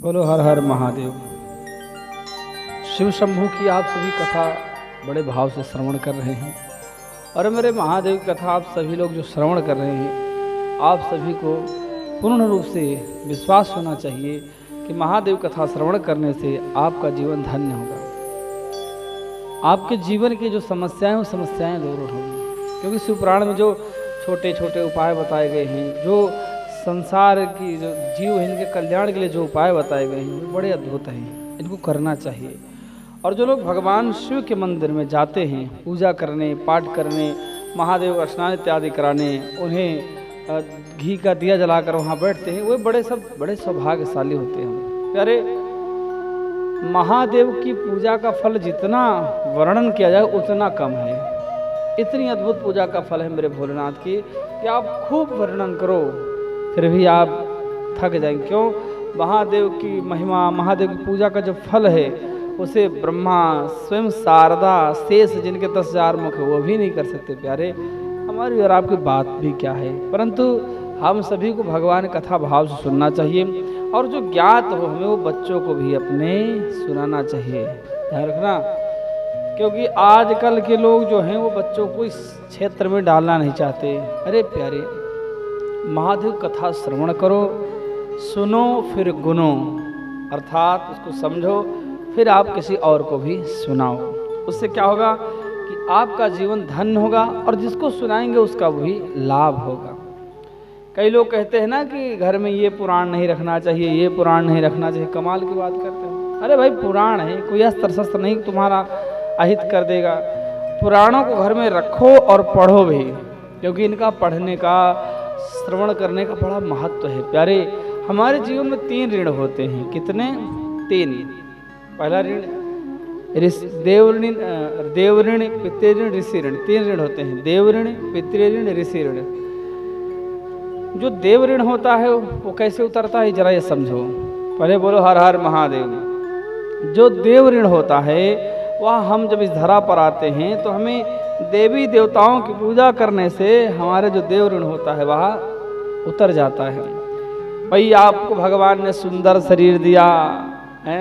बोलो हर हर महादेव। शिव शंभू की आप सभी कथा बड़े भाव से श्रवण कर रहे हैं और मेरे महादेव की कथा आप सभी लोग जो श्रवण कर रहे हैं, आप सभी को पूर्ण रूप से विश्वास होना चाहिए कि महादेव कथा श्रवण करने से आपका जीवन धन्य होगा। आपके जीवन की जो समस्याएं वो समस्याएं दूर होंगी, क्योंकि शिव पुराण में जो छोटे छोटे उपाय बताए गए हैं, जो संसार की जो जीव है इनके कल्याण के लिए जो उपाय बताए गए हैं वो बड़े अद्भुत हैं, इनको करना चाहिए। और जो लोग भगवान शिव के मंदिर में जाते हैं पूजा करने, पाठ करने, महादेव स्नान इत्यादि कराने, उन्हें घी का दिया जलाकर वहाँ बैठते हैं, वे बड़े सौभाग्यशाली होते हैं। प्यारे, महादेव की पूजा का फल जितना वर्णन किया जाए उतना कम है। इतनी अद्भुत पूजा का फल है मेरे भोलेनाथ की कि आप खूब वर्णन करो फिर भी आप थक जाएंगे। क्यों? महादेव की महिमा, महादेव की पूजा का जो फल है उसे ब्रह्मा, स्वयं शारदा, शेष जिनके 10,000 मुख है वो भी नहीं कर सकते। प्यारे, हमारी और आपकी बात भी क्या है, परंतु हम सभी को भगवान कथा भाव से सुनना चाहिए और जो ज्ञात हो हमें वो बच्चों को भी अपने सुनाना चाहिए। ध्यान रखना, क्योंकि आजकल के लोग जो हैं वो बच्चों को इस क्षेत्र में डालना नहीं चाहते। अरे प्यारे, महादेव कथा श्रवण करो, सुनो फिर गुनो, अर्थात उसको समझो फिर आप किसी और को भी सुनाओ। उससे क्या होगा कि आपका जीवन धन्य होगा और जिसको सुनाएंगे उसका भी लाभ होगा। कई लोग कहते हैं ना कि घर में ये पुराण नहीं रखना चाहिए, ये पुराण नहीं रखना चाहिए। कमाल की बात करते हैं। अरे भाई, पुराण है, कोई अस्त्र शस्त्र नहीं तुम्हारा अहित कर देगा। पुराणों को घर में रखो और पढ़ो भी, क्योंकि इनका पढ़ने का, श्रवण करने का बड़ा महत्व है। प्यारे, हमारे जीवन में 3 ऋण होते हैं। कितने? 3। पहला ऋण देव ऋण, पितृ ऋण, ऋषि ऋण। 3 ऋण होते हैं, देव ऋण, पितृ ऋण, ऋषि ऋण। जो देव ऋण होता है वो कैसे उतरता है जरा ये समझो। पहले बोलो हर हर महादेव। जो देव ऋण होता है वह हम जब इस धरा पर आते हैं तो हमें देवी देवताओं की पूजा करने से हमारे जो देव ऋण होता है वह उतर जाता है। भाई, आपको भगवान ने सुंदर शरीर दिया है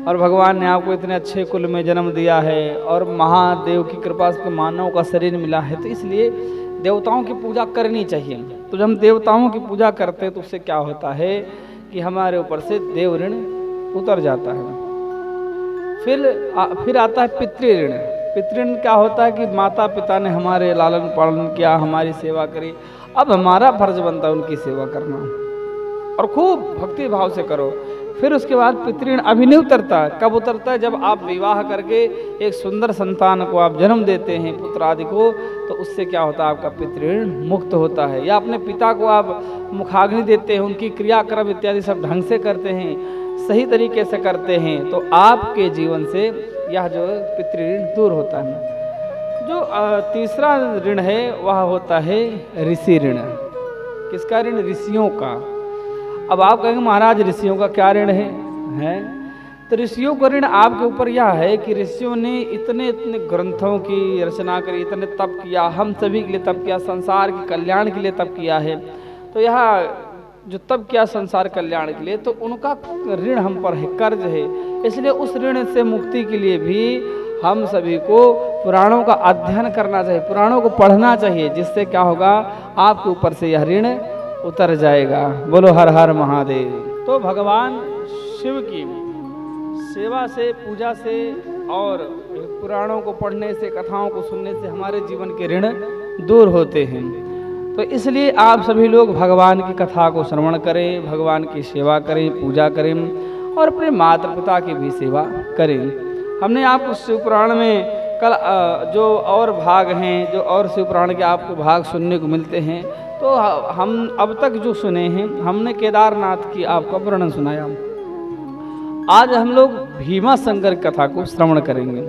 और भगवान ने आपको इतने अच्छे कुल में जन्म दिया है और महादेव की कृपा से मानव का शरीर मिला है, तो इसलिए देवताओं की पूजा करनी चाहिए। तो जब हम देवताओं की पूजा करते हैं तो उससे क्या होता है कि हमारे ऊपर से देव ऋण उतर जाता है। फिर आता है पितृ ऋण। पितृ ऋण क्या होता है कि माता पिता ने हमारे लालन पालन किया, हमारी सेवा करी, अब हमारा फर्ज बनता है उनकी सेवा करना और खूब भक्ति भाव से करो। फिर उसके बाद पितृ ऋण अभी नहीं उतरता। कब उतरता है? जब आप विवाह करके एक सुंदर संतान को आप जन्म देते हैं, पुत्र आदि को, तो उससे क्या होता है? आपका पितृ ऋण मुक्त होता है। या अपने पिता को आप मुखाग्नि देते हैं, उनकी क्रियाक्रम इत्यादि सब ढंग से करते हैं, सही तरीके से करते हैं, तो आपके जीवन से यह जो पितृ ऋण दूर होता है। जो तीसरा ऋण है वह होता है ऋषि ऋण। किसका ऋण? ऋषियों का। अब आप कहेंगे महाराज ऋषियों का क्या ऋण है? तो ऋषियों का ऋण आपके ऊपर यह है कि ऋषियों ने इतने इतने ग्रंथों की रचना करी, इतने तप किया, हम सभी के लिए तप किया, संसार के कल्याण के लिए तप किया है। तो यह जो तप किया संसार कल्याण के लिए, तो उनका ऋण हम पर है, कर्ज है। इसलिए उस ऋण से मुक्ति के लिए भी हम सभी को पुराणों का अध्ययन करना चाहिए, पुराणों को पढ़ना चाहिए, जिससे क्या होगा? आपके ऊपर से यह ऋण उतर जाएगा। बोलो हर हर महादेव। तो भगवान शिव की सेवा से, पूजा से और पुराणों को पढ़ने से, कथाओं को सुनने से हमारे जीवन के ऋण दूर होते हैं। तो इसलिए आप सभी लोग भगवान की कथा को श्रवण करें, भगवान की सेवा करें, पूजा करें और अपने माता पिता की भी सेवा करें। हमने आपको शिव पुराण में कल जो और भाग हैं, जो और शिव पुराण के आपको भाग सुनने को मिलते हैं, तो हम अब तक जो सुने हैं, हमने केदारनाथ की आपको वर्णन सुनाया। आज हम लोग भीमा शंकर कथा को श्रवण करेंगे,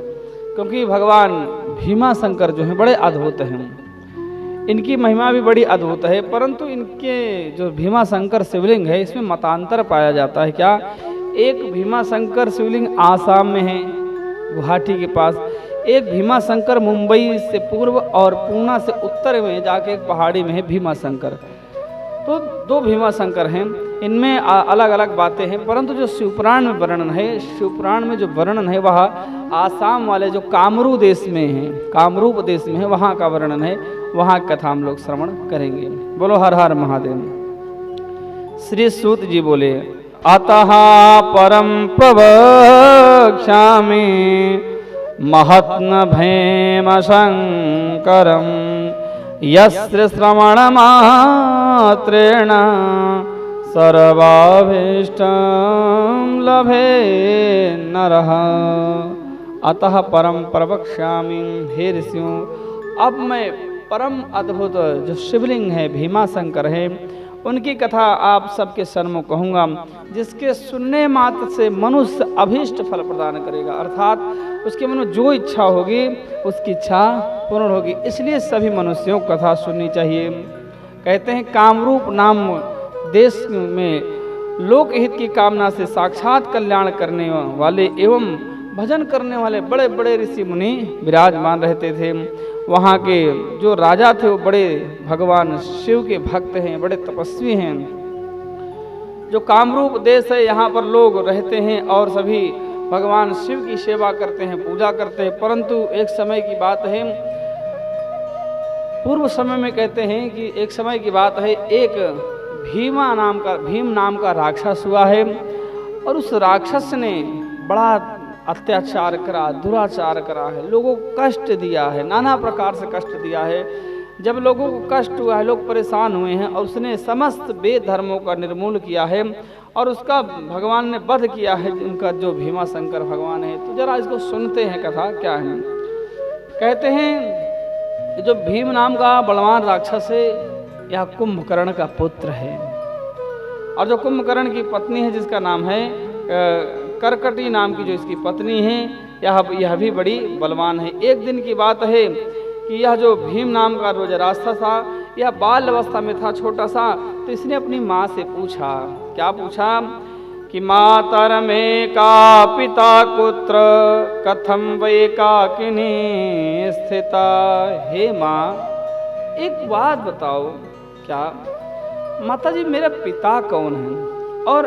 क्योंकि भगवान भीमा शंकर जो हैं बड़े अद्भुत हैं। इनकी महिमा भी बड़ी अद्भुत है, परंतु इनके जो भीमा शंकर शिवलिंग है इसमें मतांतर पाया जाता है। क्या? एक भीमा शंकर शिवलिंग आसाम में है, गुवाहाटी के पास। एक भीमा शंकर मुंबई से पूर्व और पूना से उत्तर में जाके एक पहाड़ी में है भीमा शंकर। तो दो भीमाशंकर हैं, इनमें अलग अलग बातें हैं, परंतु जो शिवपुराण में वर्णन है, शिवपुराण में जो वर्णन है वह आसाम वाले जो कामरू देश में है, कामरूप देश में है, वहाँ का वर्णन है, वहाँ की कथा हम लोग श्रवण करेंगे। बोलो हर हर महादेव। श्री सूत जी बोले, अतः परम प्रवक्ष्यामि महत्न भीम शंकरम यस्य श्रवण मात्रेण सर्वाभीष्टं लभे नरः। अतः परम प्रवक्ष्यामि, हे ऋषियों, अब मैं परम अद्भुत जो शिवलिंग है, भीमाशंकर है, उनकी कथा आप सबके सन्मुख कहूँगा, जिसके सुनने मात्र से मनुष्य अभीष्ट फल प्रदान करेगा, अर्थात उसके मन में जो इच्छा होगी उसकी इच्छा पूर्ण होगी। इसलिए सभी मनुष्यों को कथा सुननी चाहिए। कहते हैं कामरूप नाम देश में लोकहित की कामना से साक्षात कल्याण करने वाले एवं भजन करने वाले बड़े बड़े ऋषि मुनि विराजमान रहते थे। वहाँ के जो राजा थे वो बड़े भगवान शिव के भक्त हैं, बड़े तपस्वी हैं। जो कामरूप देश है, यहाँ पर लोग रहते हैं और सभी भगवान शिव की सेवा करते हैं, पूजा करते हैं। परंतु एक समय की बात है, पूर्व समय में कहते हैं कि एक समय की बात है, एक भीम नाम का राक्षस हुआ है, और उस राक्षस ने बड़ा अत्याचार करा, दुराचार करा है, लोगों को कष्ट दिया है, नाना प्रकार से कष्ट दिया है। जब लोगों को कष्ट हुआ है, लोग परेशान हुए हैं, और उसने समस्त वेद धर्मों का निर्मूल किया है, और उसका भगवान ने वध किया है, उनका जो भीमाशंकर भगवान है। तो जरा इसको सुनते हैं, कथा क्या है। कहते हैं जो भीम नाम का बलवान राक्षस है, यह कुंभकर्ण का पुत्र है, और जो कुंभकर्ण की पत्नी है जिसका नाम है करकटी नाम की जो इसकी पत्नी है, यह भी बड़ी बलवान है। एक दिन की बात है कि यह जो भीम नाम का रोज रास्ता था, यह बाल अवस्था में था, छोटा सा। तो इसने अपनी माँ से पूछा, क्या पूछा कि मातर में का पिता कुत्र कथम वे काकिनी स्थिता। हे माँ, एक बात बताओ, क्या माता जी मेरा पिता कौन है, और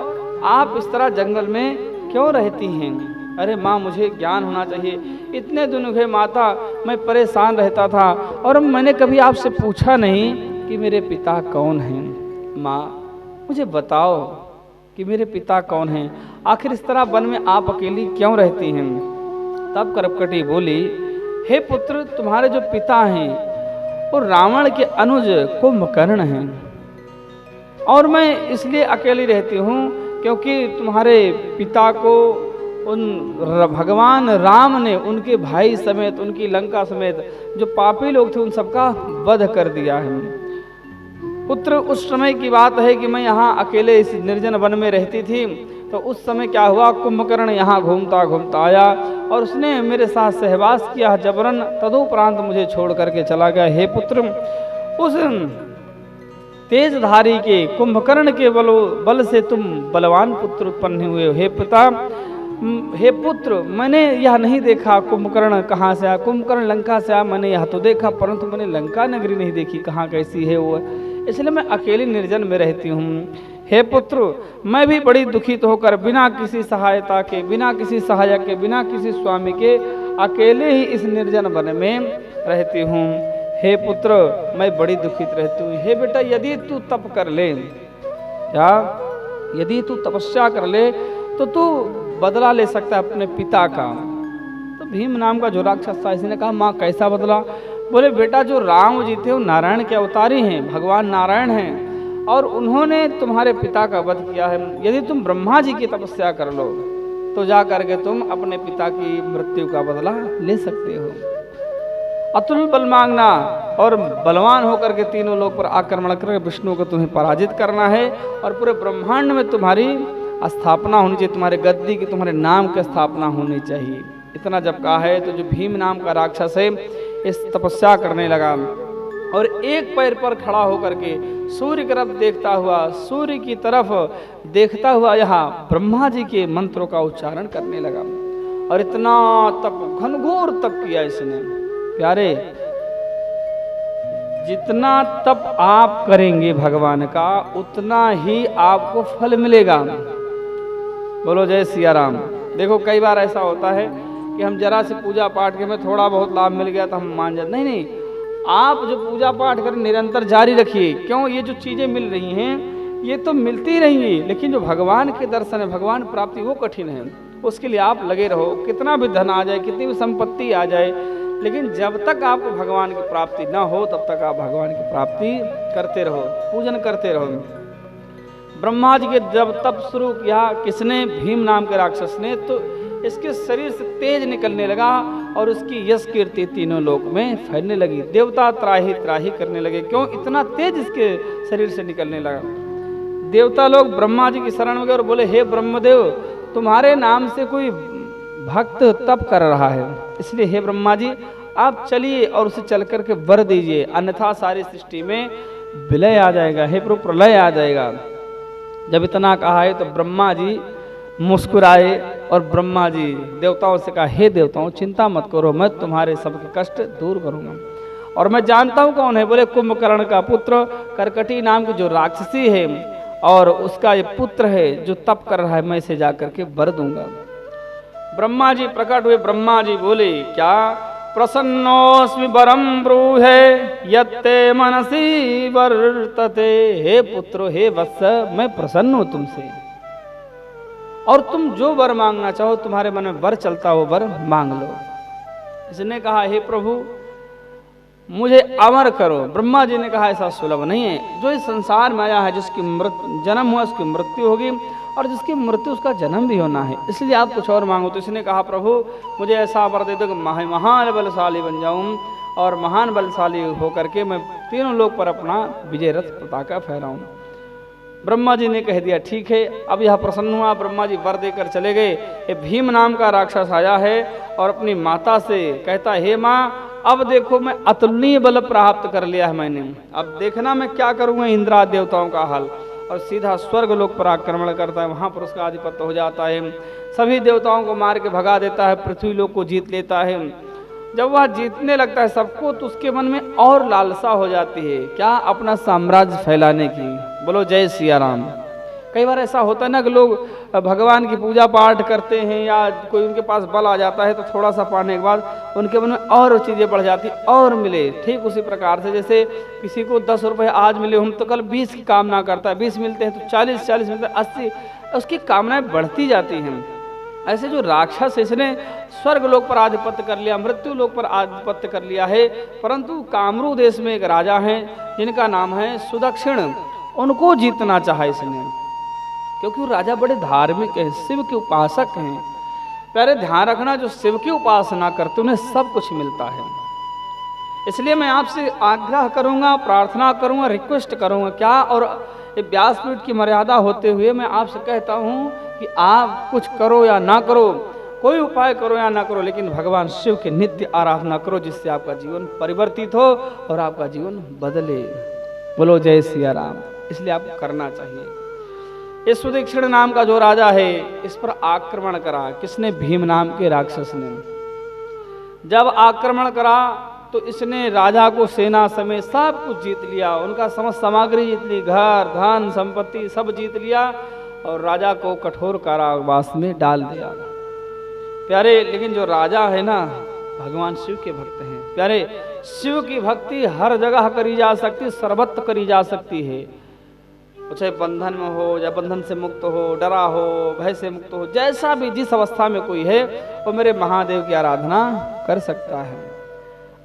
आप इस तरह जंगल में क्यों रहती हैं। अरे माँ, मुझे ज्ञान होना चाहिए, इतने दिन हुए माता मैं परेशान रहता था, और मैंने कभी आपसे पूछा नहीं कि मेरे पिता कौन हैं। माँ, मुझे बताओ कि मेरे पिता कौन हैं, आखिर इस तरह वन में आप अकेली क्यों रहती हैं। तब करकटी बोली, हे पुत्र, तुम्हारे जो पिता हैं वो रावण के अनुज कुंभकर्ण हैं, और मैं इसलिए अकेली रहती हूँ क्योंकि तुम्हारे पिता को उन भगवान राम ने उनके भाई समेत, उनकी लंका समेत जो पापी लोग थे उन सबका वध कर दिया है। पुत्र, उस समय की बात है कि मैं यहाँ अकेले इस निर्जन वन में रहती थी, तो उस समय क्या हुआ, कुंभकर्ण यहाँ घूमता घूमता आया और उसने मेरे साथ सहवास किया जबरन, तदुपरांत मुझे छोड़ करके चला गया। हे पुत्र, उस तेजधारी के कुंभकर्ण के बल से तुम बलवान पुत्र उत्पन्न हुए हो। हे पिता, हे पुत्र, मैंने यह नहीं देखा कुंभकर्ण कहाँ से आया, कुंभकर्ण लंका से आया, मैंने यह तो देखा, परंतु मैंने लंका नगरी नहीं देखी कहाँ कैसी है वो, इसलिए मैं अकेली निर्जन में रहती हूँ। हे पुत्र, मैं भी बड़ी दुखित होकर बिना किसी सहायता के, बिना किसी सहायक के, बिना किसी स्वामी के अकेले ही इस निर्जन वन में रहती हूँ। हे पुत्र, मैं बड़ी दुखित रहती हूँ। हे बेटा, यदि तू तप कर ले, क्या यदि तू तपस्या कर ले तो तू बदला ले सकता है अपने पिता का। तो भीम नाम का जो राक्षस था, इसने कहा, माँ कैसा बदला। बोले, बेटा, जो राम जी थे वो नारायण के अवतारी हैं, भगवान नारायण हैं, और उन्होंने तुम्हारे पिता का वध किया है। यदि तुम ब्रह्मा जी की तपस्या कर लो तो जा करके तुम अपने पिता की मृत्यु का बदला ले सकते हो। अतुल बल मांगना और बलवान होकर के तीनों लोग पर आक्रमण कर विष्णु को तुम्हें पराजित करना है, और पूरे ब्रह्मांड में तुम्हारी स्थापना होनी चाहिए, तुम्हारे गद्दी की, तुम्हारे नाम की स्थापना होनी चाहिए। इतना जब कहा है तो जो भीम नाम का राक्षस है इस तपस्या करने लगा, और एक पैर पर खड़ा होकर के सूर्य की तरफ देखता हुआ, सूर्य की तरफ देखता हुआ यहाँ ब्रह्मा जी के मंत्रों का उच्चारण करने लगा। और इतना तप, घनघोर तप किया इसने। प्यारे, जितना तप आप करेंगे भगवान का उतना ही आपको फल मिलेगा। बोलो जय सिया राम। देखो कई बार ऐसा होता है कि हम जरा से पूजा पाठ के में थोड़ा बहुत लाभ मिल गया तो हम मान जाते, नहीं नहीं, आप जो पूजा पाठ करें निरंतर जारी रखिए। क्यों? ये जो चीजें मिल रही हैं ये तो मिलती रहेंगी, लेकिन जो भगवान के दर्शन है, भगवान प्राप्ति, वो कठिन है। उसके लिए आप लगे रहो। कितना भी धन आ जाए, कितनी भी संपत्ति आ जाए, लेकिन जब तक आपको भगवान की प्राप्ति ना हो तब तक आप भगवान की प्राप्ति करते रहो, पूजन करते रहो। ब्रह्मा जी के जब तप शुरू किया किसने? भीम नाम के राक्षस ने, तो इसके शरीर से तेज निकलने लगा और उसकी यश कीर्ति तीनों लोक में फैलने लगी। देवता त्राही त्राही करने लगे। क्यों? इतना तेज इसके शरीर से निकलने लगा। देवता लोग ब्रह्मा जी की शरण में गए और बोले, हे ब्रह्मदेव, तुम्हारे नाम से कोई भक्त तप कर रहा है, इसलिए हे ब्रह्मा जी आप चलिए और उसे चल करके वर दीजिए, अन्यथा सारी सृष्टि में विलय आ जाएगा, हे प्रभु प्रलय आ जाएगा। जब इतना कहा है तो ब्रह्मा जी मुस्कुराए और ब्रह्मा जी देवताओं से कहा, हे देवताओं चिंता मत करो, मैं तुम्हारे सबके कष्ट दूर करूंगा और मैं जानता हूं कौन है। बोले कुंभकर्ण का पुत्र करकटी नाम की जो राक्षसी है और उसका ये पुत्र है जो तप कर रहा है, मैं इसे जाकर के वर दूंगा। ब्रह्मा जी प्रकट हुए। ब्रह्मा जी बोले, क्या? प्रसन्नोस्मि वरम ब्रूहे यत्ते मनसी वर्तते। हे पुत्र, हे वत्स, मैं प्रसन्न हूं तुमसे और तुम जो वर मांगना चाहो, तुम्हारे मन में वर चलता हो वर मांग लो। इसने कहा, हे प्रभु मुझे अमर करो। ब्रह्मा जी ने कहा, ऐसा सुलभ नहीं है। जो इस संसार में आया है, जिसकी जन्म हुआ उसकी मृत्यु होगी और जिसकी मृत्यु उसका जन्म भी होना है, इसलिए आप कुछ और मांगो। तो इसने कहा, प्रभु मुझे ऐसा वर दे दो कि महान बलशाली बन जाऊं और महान बलशाली होकर के मैं तीनों लोक पर अपना विजय रथ पताका फहराऊं। ब्रह्मा जी ने कह दिया, ठीक है। अब यह प्रसन्न हुआ। ब्रह्मा जी वर देकर चले गए। ये भीम नाम का राक्षस आया है और अपनी माता से कहता, हे माँ, अब देखो मैं अतुलनीय बल प्राप्त कर लिया है मैंने, अब देखना मैं क्या करूंगा इंद्रा देवताओं का हाल। और सीधा स्वर्ग लोक पर आक्रमण करता है, वहां पर उसका आधिपत्य हो जाता है, सभी देवताओं को मार के भगा देता है, पृथ्वी लोक को जीत लेता है। जब वह जीतने लगता है सबको, तो उसके मन में और लालसा हो जाती है, क्या? अपना साम्राज्य फैलाने की। बोलो जय सिया राम। कई बार ऐसा होता है ना कि लोग भगवान की पूजा पाठ करते हैं या कोई उनके पास बल आ जाता है तो थोड़ा सा पाने के बाद उनके मन में और चीज़ें बढ़ जाती और मिले। ठीक उसी प्रकार से जैसे किसी को 10 रुपये आज मिले हम तो कल 20 की कामना करता है, 20 मिलते हैं तो 40 मिलते हैं, 80, उसकी कामनाएं बढ़ती जाती हैं। ऐसे जो राक्षस इसने स्वर्ग लोक पर आधिपत्य कर लिया, मृत्यु लोक पर आधिपत्य कर लिया है। परंतु कामरू देश में एक राजा हैं जिनका नाम है सुदक्षिण, उनको जीतना चाहा इसने, क्योंकि वो राजा बड़े धार्मिक हैं, शिव के उपासक हैं। प्यारे ध्यान रखना, जो शिव की उपासना करते उन्हें सब कुछ मिलता है। इसलिए मैं आपसे आग्रह करूंगा, प्रार्थना करूंगा, रिक्वेस्ट करूंगा क्या, और व्यासपीठ की मर्यादा होते हुए मैं आपसे कहता हूं कि आप कुछ करो या ना करो, कोई उपाय करो या ना करो, लेकिन भगवान शिव की नित्य आराधना करो, जिससे आपका जीवन परिवर्तित हो और आपका जीवन बदले। बोलो जय सिया राम। इसलिए आपको करना चाहिए। इस सुदक्षिण नाम का जो राजा है, इस पर आक्रमण करा किसने? भीम नाम के राक्षस ने। जब आक्रमण करा तो इसने राजा को सेना समेत सब कुछ जीत लिया, उनका समस्त सामग्री जीत ली, घर धन संपत्ति सब जीत लिया और राजा को कठोर कारावास में डाल दिया। प्यारे, लेकिन जो राजा है ना, भगवान शिव के भक्त हैं। प्यारे, शिव की भक्ति हर जगह करी जा सकती, सर्वत्र करी जा सकती है। चाहे बंधन में हो या बंधन से मुक्त हो, डरा हो, भय से मुक्त हो, जैसा भी जिस अवस्था में कोई है वो मेरे महादेव की आराधना कर सकता है।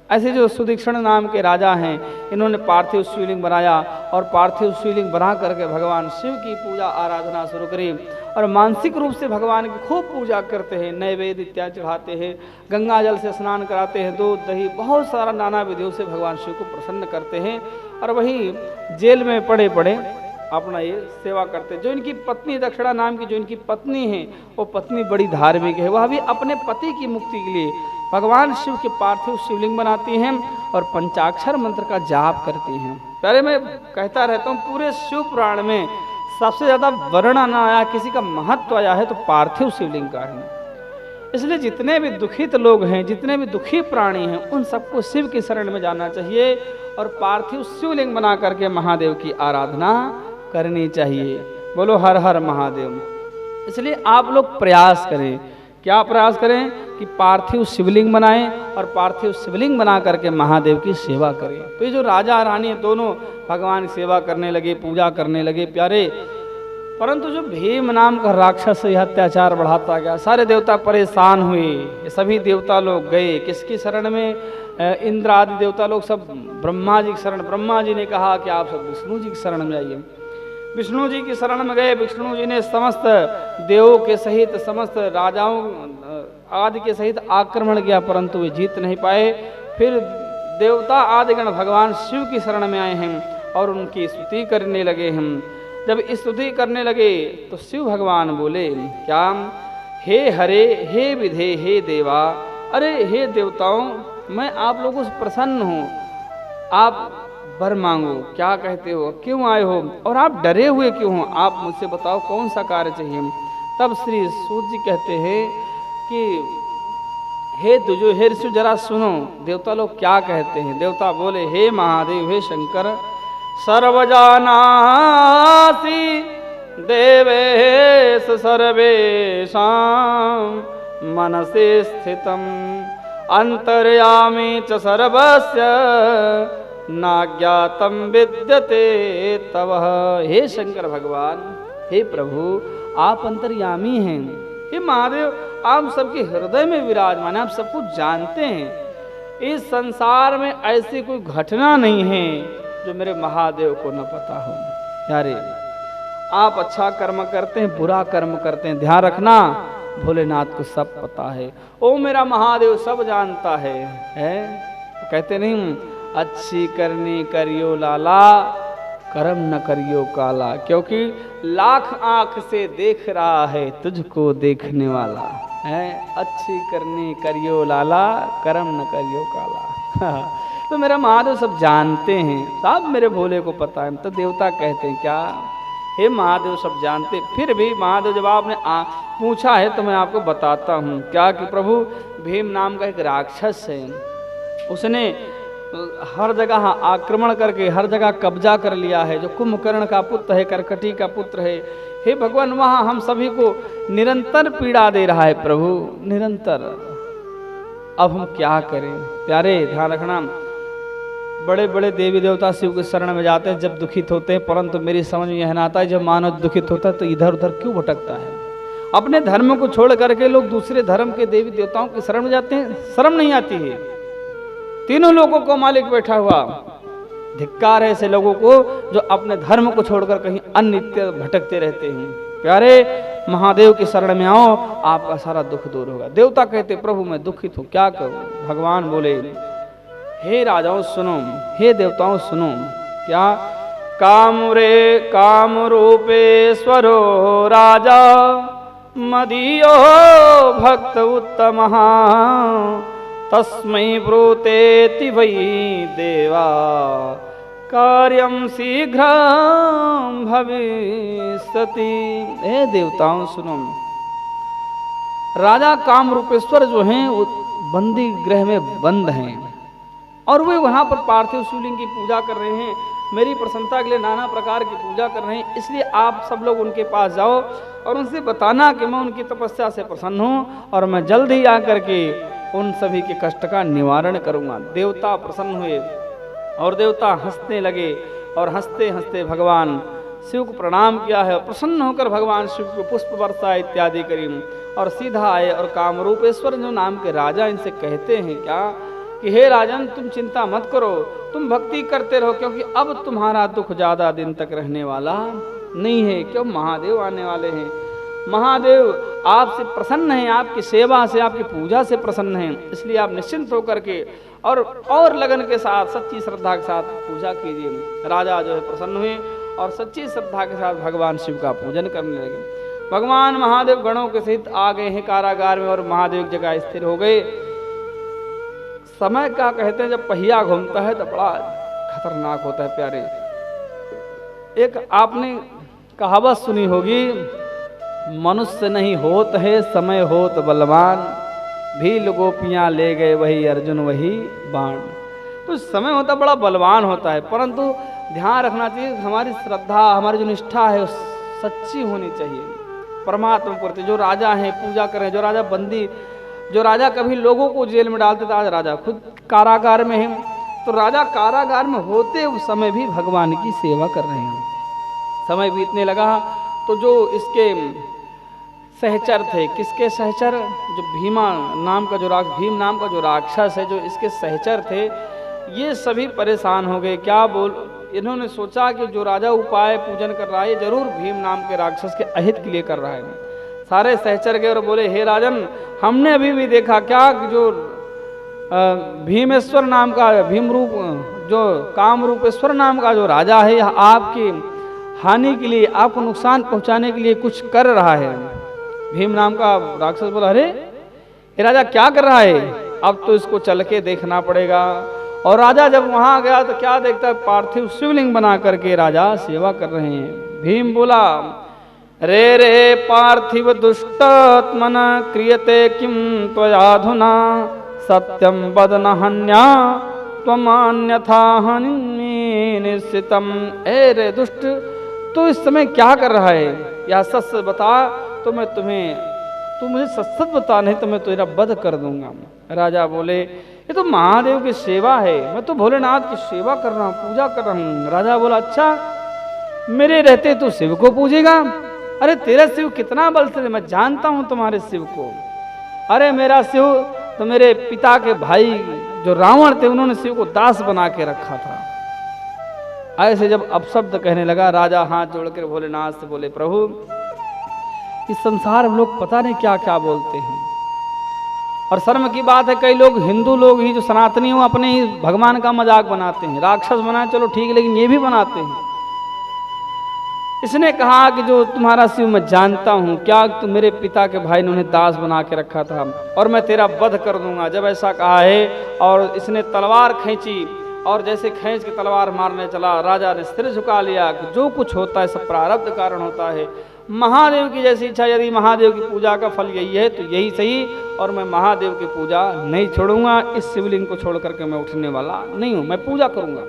ऐसे जो सुदक्षिण नाम के राजा हैं, इन्होंने पार्थिव शिवलिंग बनाया और पार्थिव शिवलिंग बना करके भगवान शिव की पूजा आराधना शुरू करी और मानसिक रूप से भगवान की खूब पूजा करते हैं, नैवेद्य इत्यादि चढ़ाते हैं, गंगा जल से स्नान कराते हैं, दूध दही बहुत सारा नाना विधियों से भगवान शिव को प्रसन्न करते हैं। और वही जेल में पड़े पड़े अपना ये सेवा करते हैं। जो इनकी पत्नी दक्षिणा नाम की जो इनकी पत्नी है, वो पत्नी बड़ी धार्मिक है, वह भी अपने पति की मुक्ति के लिए भगवान शिव के पार्थिव शिवलिंग बनाती हैं और पंचाक्षर मंत्र का जाप करती हैं। पहले मैं कहता रहता हूँ, पूरे शिव पुराण में सबसे ज्यादा वर्णन आया, किसी का महत्व आया है तो पार्थिव शिवलिंग का है। इसलिए जितने भी दुखित लोग हैं, जितने भी दुखी प्राणी हैं, उन सबको शिव की शरण में जाना चाहिए और पार्थिव शिवलिंग बना करके महादेव की आराधना करनी चाहिए। बोलो हर हर महादेव। इसलिए आप लोग प्रयास करें, क्या प्रयास करें कि पार्थिव शिवलिंग बनाएं और पार्थिव शिवलिंग बना करके महादेव की सेवा करें। तो ये जो राजा रानी दोनों भगवान की सेवा करने लगे, पूजा करने लगे प्यारे, परंतु जो भीम नाम का राक्षस यह अत्याचार बढ़ाता गया, सारे देवता परेशान हुए। ये सभी देवता लोग गए किसकी शरण में? इंद्र आदि देवता लोग सब ब्रह्मा जी की शरण। ब्रह्मा जी ने कहा कि आप सब विष्णु जी की शरण में आइए। विष्णु जी की शरण में गए। विष्णु जी ने समस्त देवों के सहित, समस्त राजाओं आदि के सहित आक्रमण किया, परंतु वे जीत नहीं पाए। फिर देवता आदिगण भगवान शिव की शरण में आए हैं और उनकी स्तुति करने लगे हैं। जब स्तुति करने लगे तो शिव भगवान बोले क्या? हे हरे, हे विधे, हे देवा, अरे हे देवताओं, मैं आप लोगों से प्रसन्न हूँ, आप वर मांगो। क्या कहते हो? क्यों आए हो? और आप डरे हुए क्यों हो? आप मुझसे बताओ कौन सा कार्य चाहिए। तब श्री सूत जी कहते हैं कि हे दुजो, हे ऋषि जरा सुनो, देवता लोग क्या कहते हैं। देवता बोले हे महादेव, हे शंकर, सर्वजानासि देवेश सर्वेषां मनसि स्थितम् अंतर्यामी च सर्वस्य नाज्ञातम विद्यते तव। हे शंकर भगवान, हे प्रभु, आप अंतर्यामी हैं। हे महादेव, आप सबके हृदय में विराजमान हैं, आप सब कुछ जानते हैं। इस संसार में ऐसी कोई घटना नहीं है जो मेरे महादेव को न पता हो। यारे, आप अच्छा कर्म करते हैं, बुरा कर्म करते हैं, ध्यान रखना, भोलेनाथ को सब पता है। ओ मेरा महादेव सब जानता है। तो कहते नहीं, अच्छी करनी करियो लाला, कर्म न करियो काला, क्योंकि लाख आंख से देख रहा है तुझको देखने वाला है। अच्छी करनी करियो लाला, कर्म न करियो काला। तो मेरा महादेव सब जानते हैं, सब मेरे भोले को पता है। तो देवता कहते हैं क्या? हे महादेव सब जानते। फिर भी महादेव जब आपने पूछा है तो मैं आपको बताता हूँ क्या कि प्रभु, भीम नाम का एक राक्षस है, उसने हर जगह आक्रमण करके हर जगह कब्जा कर लिया है। जो कुंभकर्ण का पुत्र है, करकटी का पुत्र है, हे भगवान, वहाँ हम सभी को निरंतर पीड़ा दे रहा है प्रभु, निरंतर। अब हम क्या करें? प्यारे ध्यान रखना, बड़े बड़े देवी देवता शिव के शरण में जाते हैं जब दुखित होते हैं, परंतु मेरी समझ में यह ना आता है जब मानव दुखित होता है तो इधर उधर क्यों भटकता है। अपने धर्म को छोड़ करके लोग दूसरे धर्म के देवी देवताओं की शरण में जाते हैं, शर्म नहीं आती है। तीनों लोगों को मालिक बैठा हुआ, धिक्कार है ऐसे लोगों को जो अपने धर्म को छोड़कर कहीं अन्य भटकते रहते हैं। प्यारे, महादेव की शरण में आओ, आपका सारा दुख दूर होगा। देवता कहते प्रभु मैं दुखित हूँ, क्या करूं? भगवान बोले हे राजाओं सुनो, हे देवताओं सुनो, क्या? काम रूपेश्वरो राजा मदीयो भक्त उत्तमः तस्मै ब्रूतेति वै देवा कार्यम शीघ्रं भविष्यति। हे देवताओं सुनो, राजा काम रूपेश्वर जो हैं वो बंदी गृह में बंद हैं और वे वहाँ पर पार्थिव शिवलिंग की पूजा कर रहे हैं, मेरी प्रसन्नता के लिए नाना प्रकार की पूजा कर रहे हैं। इसलिए आप सब लोग उनके पास जाओ और उनसे बताना कि मैं उनकी तपस्या से प्रसन्न हूँ और मैं जल्द ही आकर के उन सभी के कष्ट का निवारण करूँगा। देवता प्रसन्न हुए और देवता हंसने लगे और हंसते हंसते भगवान शिव को प्रणाम किया है और प्रसन्न होकर भगवान शिव को पुष्प वर्षा इत्यादि करी और सीधा आए और कामरूपेश्वर जो नाम के राजा इनसे कहते हैं क्या कि हे राजन, तुम चिंता मत करो, तुम भक्ति करते रहो, क्योंकि अब तुम्हारा दुख ज़्यादा दिन तक रहने वाला नहीं है। क्यों? महादेव आने वाले हैं। महादेव आपसे प्रसन्न हैं, आपकी सेवा से, आपकी पूजा से प्रसन्न हैं। इसलिए आप निश्चिंत होकर के और लगन के साथ, सच्ची श्रद्धा के साथ पूजा कीजिए। राजा जो है प्रसन्न हुए और सच्ची श्रद्धा के साथ भगवान शिव का पूजन करने लगे। भगवान महादेव गणों के सहित आ गए हैं कारागार में और महादेव की जगह स्थिर हो गए। समय का कहते हैं जब पहिया घूमता है तो बड़ा खतरनाक होता है। प्यारे, एक आपने कहावत सुनी होगी, मनुष्य नहीं होत है समय होत बलवान, भील गोपियां ले गए वही अर्जुन वही बाण। तो समय होता बड़ा बलवान होता है, परंतु ध्यान रखना चाहिए हमारी श्रद्धा, हमारी जो निष्ठा है सच्ची होनी चाहिए परमात्मा प्रति। जो राजा हैं पूजा करें, जो राजा बंदी, जो राजा कभी लोगों को जेल में डालते थे, आज राजा खुद कारागार में है, तो राजा कारागार में होते उस समय भी भगवान की सेवा कर रहे हैं। समय बीतने लगा तो जो इसके सहचर थे, किसके सहचर, जो भीम नाम का जो राक्षस है, जो इसके सहचर थे, ये सभी परेशान हो गए। क्या इन्होंने सोचा कि जो राजा उपाय पूजन कर रहा है, ये जरूर भीम नाम के राक्षस के अहित के लिए कर रहा है। सारे सहचर गए और बोले, हे राजन, हमने अभी भी देखा क्या जो भीमेश्वर नाम का, भीम रूप, जो काम रूपेश्वर नाम का जो राजा है, यह आपकी हानि के लिए, आपको नुकसान पहुंचाने के लिए कुछ कर रहा है। भीम नाम का राक्षस बोला, अरे ये राजा क्या कर रहा है, अब तो इसको चल के देखना पड़ेगा। और राजा जब वहां गया तो क्या देखता है, पार्थिव शिवलिंग बना करके राजा सेवा कर रहे हैं। भीम बोला, रे रे पार्थिव दुष्टात्मन क्रियते किम त्वयाधुना सत्यम वद न हन्या त्वमान्यथा हन्ये निश्चितम। ए रे दुष्ट, तू इस समय क्या कर रहा है, यह सच सच बता, तो मैं तू मुझे सच सच बता, नहीं तो मैं तेरा वध कर दूंगा। राजा बोले, ये तो महादेव की सेवा है, मैं तो भोलेनाथ की सेवा कर रहा हूँ, पूजा कर रहा हूँ। राजा बोला, अच्छा मेरे रहते तू शिव को पूजेगा? अरे तेरा शिव कितना बलशाली, मैं जानता हूँ तुम्हारे शिव को। अरे मेरा शिव तो मेरे पिता के भाई जो रावण थे, उन्होंने शिव को दास बना के रखा था। ऐसे जब अपशब्द कहने लगा, राजा हाथ जोड़कर भोलेनाथ से बोले, प्रभु इस संसार में लोग पता नहीं क्या क्या बोलते हैं, और शर्म की बात है कई लोग, हिंदू लोग ही जो सनातनी हो, अपने ही भगवान का मजाक बनाते हैं। राक्षस बनाए चलो ठीक है, लेकिन ये भी बनाते हैं। इसने कहा कि जो तुम्हारा शिव मैं जानता हूँ, क्या तुम मेरे पिता के भाई ने उन्हें दास बना के रखा था, और मैं तेरा वध कर दूंगा। जब ऐसा कहा है, और इसने तलवार खींची, और जैसे खींच के तलवार मारने चला, राजा ने सिर झुका लिया कि जो कुछ होता है सब प्रारब्ध कारण होता है। महादेव की जैसी इच्छा, यदि महादेव की पूजा का फल यही है तो यही सही, और मैं महादेव की पूजा नहीं छोड़ूंगा। इस शिवलिंग को छोड़ करके मैं उठने वाला नहीं हूं, मैं पूजा करूंगा।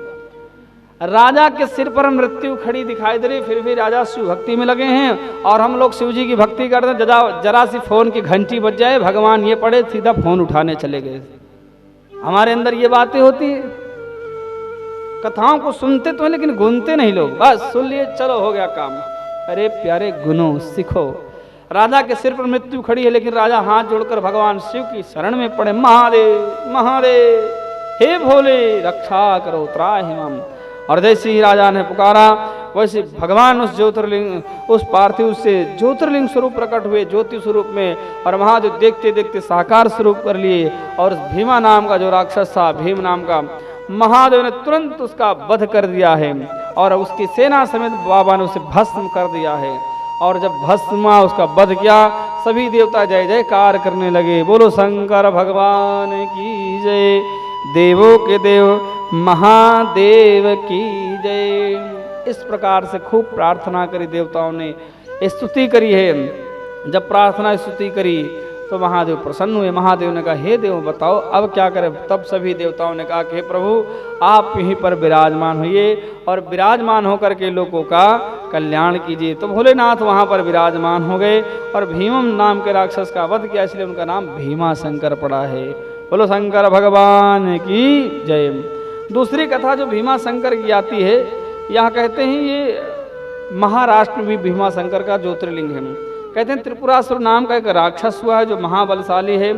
राजा के सिर पर मृत्यु खड़ी दिखाई दे रही, फिर भी राजा शिव भक्ति में लगे हैं। और हम लोग शिव जी की भक्ति करते हैं, जरा सी फोन की घंटी बज जाए, भगवान ये पड़े, सीधा फोन उठाने चले गए। हमारे अंदर ये बातें होती है, कथाओं को सुनते तो है लेकिन गुनते नहीं लोग, बस सुन लिए चलो हो गया काम। अरे प्यारे, गुनो सीखो। राजा के सिर पर मृत्यु खड़ी है, लेकिन राजा हाथ जोड़कर भगवान शिव की शरण में पड़े, महादेव महादेव, हे भोले रक्षा करो, त्राहि माम। और जैसे ही राजा ने पुकारा, वैसे भगवान उस ज्योतिर्लिंग, उस पार्थिव से ज्योतिर्लिंग स्वरूप प्रकट हुए, ज्योति स्वरूप में, और महादेव देखते देखते साकार स्वरूप कर लिए। और भीमा नाम का जो राक्षस था, भीम नाम का, महादेव ने तुरंत उसका वध कर दिया है, और उसकी सेना समेत बाबा ने उसे भस्म कर दिया है। और जब भस्म उसका वध किया, सभी देवता जय जयकार करने लगे, बोलो शंकर भगवान की जय, देवों के देव महादेव की जय। इस प्रकार से खूब प्रार्थना करी, देवताओं ने स्तुति करी है। जब प्रार्थना स्तुति करी तो महादेव प्रसन्न हुए। महादेव ने कहा, हे देव बताओ अब क्या करें। तब सभी देवताओं ने कहा कि हे प्रभु, आप यहीं पर विराजमान होइए, और विराजमान होकर के लोगों का कल्याण कीजिए। तो भोलेनाथ वहाँ पर विराजमान हो गए, और भीमम नाम के राक्षस का वध किया, इसलिए उनका नाम भीमाशंकर पड़ा है। बोलो शंकर भगवान की जय। दूसरी कथा जो भीमाशंकर की आती है, यहाँ कहते हैं ये महाराष्ट्र में भी भीमाशंकर का ज्योतिर्लिंग है। कहते हैं त्रिपुरासुर नाम का एक राक्षस हुआ है जो महाबलशाली है,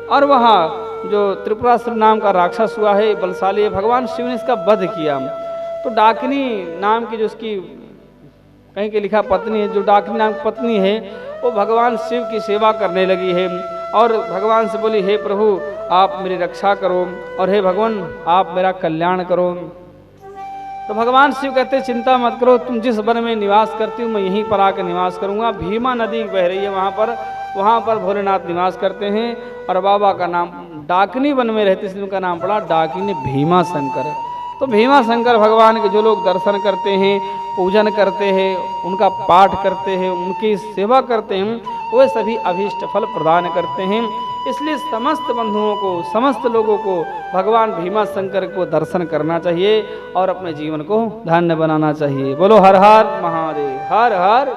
और वहाँ जो त्रिपुरासुर नाम का राक्षस हुआ है बलशाली है, भगवान शिव ने इसका वध किया। तो डाकिनी नाम की जो उसकी कहीं के लिखा पत्नी है, जो डाकिनी नाम की पत्नी है, वो भगवान शिव की सेवा करने लगी है, और भगवान से बोली, हे प्रभु आप मेरी रक्षा करो, और हे भगवान आप मेरा कल्याण करो। तो भगवान शिव कहते, चिंता मत करो, तुम जिस वन में निवास करती हो मैं यहीं पर आकर निवास करूंगा। भीमा नदी बह रही है वहाँ पर भोलेनाथ निवास करते हैं, और बाबा का नाम डाकिनी वन में रहते, इसलिए उनका नाम पड़ा डाकिनी भीमाशंकर। तो भीमाशंकर भगवान के जो लोग दर्शन करते हैं, पूजन करते हैं, उनका पाठ करते हैं, उनकी सेवा करते हैं, वे सभी अभीष्ट फल प्रदान करते हैं। इसलिए समस्त बंधुओं को, समस्त लोगों को भगवान भीमा शंकर को दर्शन करना चाहिए और अपने जीवन को धन्य बनाना चाहिए। बोलो हर हर महादेव, हर हर